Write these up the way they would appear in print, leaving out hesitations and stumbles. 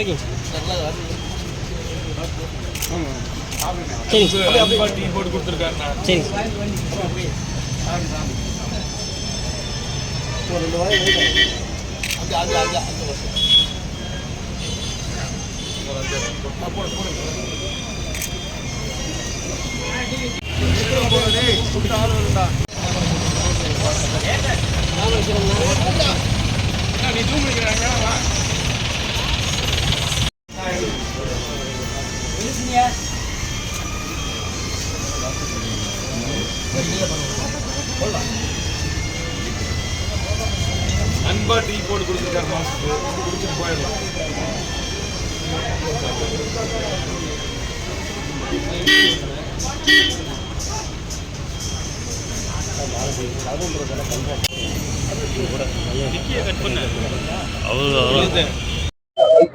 Okay சரி tea போட்டு கொடுத்துருக்காருண்ணா. சரி நீ ஜூம் பண்ணிக்கிறாங்க. அன்பா டீ போட்டு கொடுத்துருக்காரு மாஸ்டர், குடிச்சிட்டு போயிடலாம்.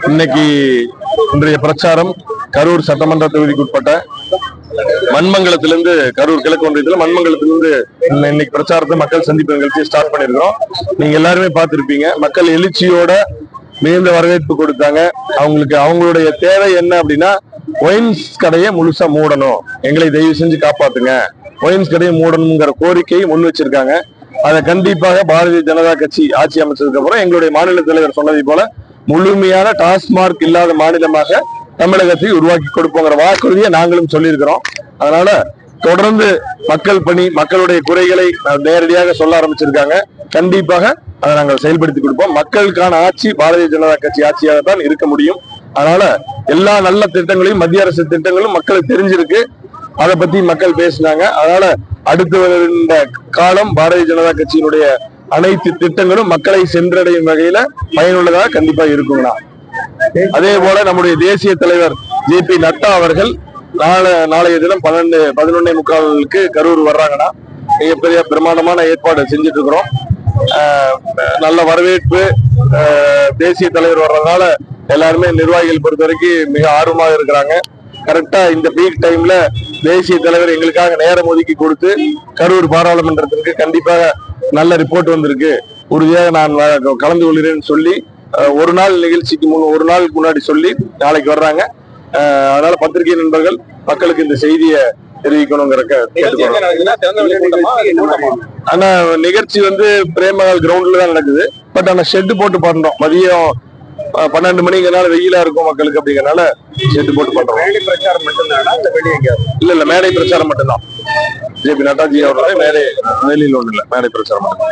இன்னைக்கு இன்றைய பிரச்சாரம் கரூர் சட்டமன்ற தொகுதிக்குட்பட்ட மண்மங்கலத்திலிருந்து, கரூர் கிழக்கு ஒன்றியத்தில் மண்மங்கலத்திலிருந்து இன்னைக்கு பிரச்சாரத்தை மக்கள் சந்திப்பு நிகழ்ச்சியை ஸ்டார்ட் பண்ணிருக்கிறோம். நீங்க எல்லாருமே பார்த்திருப்பீங்க. மக்கள் எழுச்சியோட மிகுந்த வரவேற்பு கொடுத்தாங்க. அவங்களுடைய தேவை என்ன அப்படின்னா, ஒயின்ஸ் கடையை முழுசா மூடணும், எங்களை தயவு செஞ்சு காப்பாத்துங்க, ஒயின்ஸ் கடையை மூடணுங்கிற கோரிக்கையை முன் வச்சிருக்காங்க. அதை கண்டிப்பாக பாரதிய ஜனதா கட்சி ஆட்சி அமைச்சதுக்கு அப்புறம் எங்களுடைய மாநில தலைவர் சொன்னதை போல முழுமையான டாஸ்மார்க் இல்லாத மாநிலமாக தமிழகத்தை உருவாக்கி கொடுப்போங்கிற வாக்குறுதியை நாங்களும் சொல்லியிருக்கிறோம். அதனால தொடர்ந்து மக்கள் பணி, மக்களுடைய குறைகளை நேரடியாக சொல்ல ஆரம்பிச்சிருக்காங்க. கண்டிப்பாக அதை நாங்கள் செயல்படுத்தி கொடுப்போம். மக்களுக்கான ஆட்சி பாரதிய ஜனதா கட்சி ஆட்சியாக தான் இருக்க முடியும். அதனால எல்லா நல்ல திட்டங்களையும், மத்திய அரசு திட்டங்களும் மக்களுக்கு தெரிஞ்சிருக்கு. அதை பத்தி மக்கள் பேசினாங்க. அதனால அடுத்து வருகின்ற காலம் பாரதிய ஜனதா கட்சியினுடைய அனைத்து திட்டங்களும் மக்களை சென்றடையும் வகையில பயனுள்ளதாக கண்டிப்பா இருக்குங்கண்ணா. அதே போல நம்முடைய தேசிய தலைவர் JP நட்டா அவர்கள் நாளைய தினம் 11:45 கரூர் வர்றாங்கன்னா, மிகப்பெரிய பிரமாண்டமான ஏற்பாடு செஞ்சுட்டு இருக்கிறோம். நல்ல வரவேற்பு. தேசிய தலைவர் வர்றதுனால எல்லாருமே நிர்வாகிகள் பொறுத்த வரைக்கும் மிக ஆர்வமாக இருக்கிறாங்க. கரெக்டா இந்த பீக் டைம்ல தேசிய தலைவர் எங்களுக்காக நேரம் ஒதுக்கி கொடுத்து கரூர் பாராளுமன்றத்திற்கு கண்டிப்பாக நல்ல ரிப்போர்ட் வந்திருக்கு, உறுதியாக நான் கலந்து கொள்கிறேன்னு சொல்லி ஒரு நாள் நிகழ்ச்சிக்கு ஒரு நாளுக்கு முன்னாடி சொல்லி நாளைக்கு வர்றாங்க. அதனால பத்திரிகை நண்பர்கள் மக்களுக்கு இந்த செய்தியை தெரிவிக்கணுங்கிற ஆனா நிகழ்ச்சி பிரேமகால் கிரவுண்ட்ல தான் நடக்குது. பட் ஆனா ஷெட் போட்டு பண்றோம். மதியம் 12 மணிங்கிறனால வெயிலா இருக்கும் மக்களுக்கு, அப்படிங்கறனால ஷெட் போட்டு பண்றோம். இல்ல மேடை பிரச்சாரம் மட்டும்தான். JP நட்டாஜி அவர்களே மேடை வெளியில் ஒண்ணு இல்ல, மேடை பிரச்சாரம் மட்டும்.